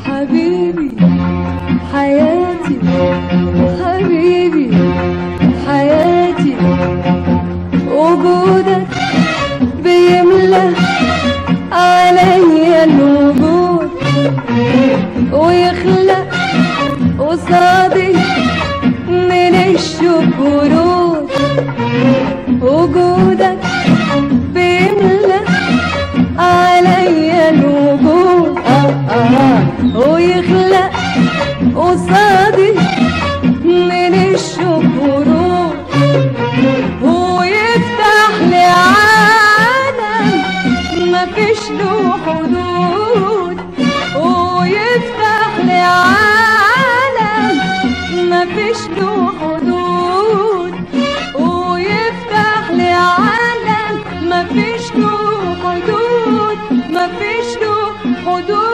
حبيبي حياتي، حبيبي حياتي، وجودك بيملى عليا الوجود، ويخلق قصادي من الشوق ورود. وجودك بيملى عليا الوجود، ويخلق قصادي من الشوق ورود، ويفتح لي عالم مفيش له حدود، ويفتح لي عالم مفيش له حدود، ويفتح لي عالم مفيش له حدود، مفيش له حدود.